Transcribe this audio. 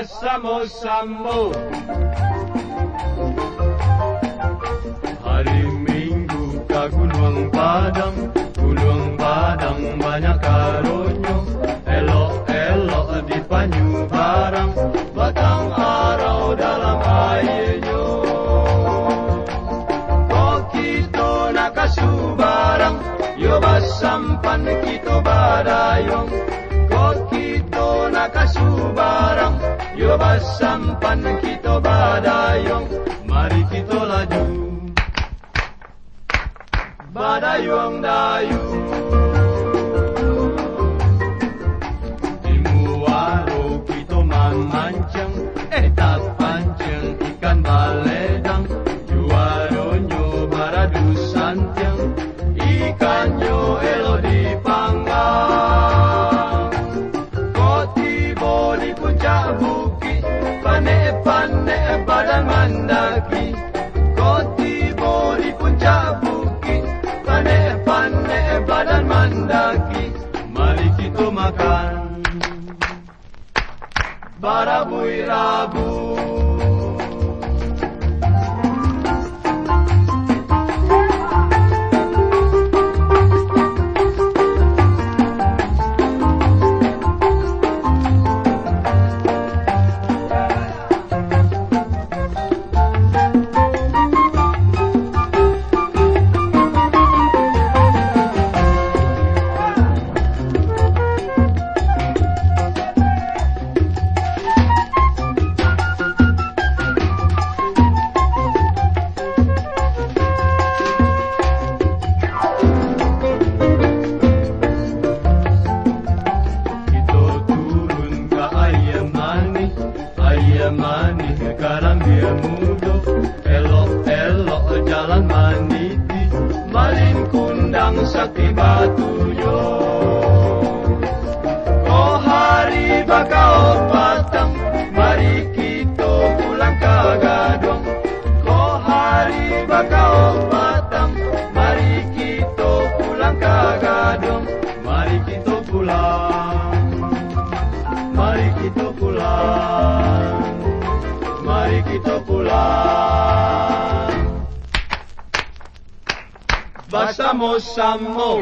Bersama-sama. Hari Minggu ke Gunung Padang, Gunung Padang banyak karunya. Elok-elok dipanyu barang, batang arau dalam airnya. Kok kita nak kasuh barang, yo basampan kita badayong. Kok kita nak kasuh barang, yo basampan kita badayong. Mari kita laju, badayong dayu. Di muaro kita memancang, tak pancang ikan baledang. Juaronyo baradu santiang, ikannya elo dipanggang. Kok tiba di puncak bukit, panek-panek badan mandaki. Kok tiba di puncak bukit, panek-panek badan mandaki. Mari kita makan barabui-rabu. Manis sekarang dia muda, elok-elok jalan maniti, malin kundang sakti batuyo. Oh hari bakal patang, mari kita pulang ke Gadong. Oh hari bakal patang, mari kita pulang ke Gadong. Mari kita pulang, mari kita pulang. Mari kita pulang bersama-sama.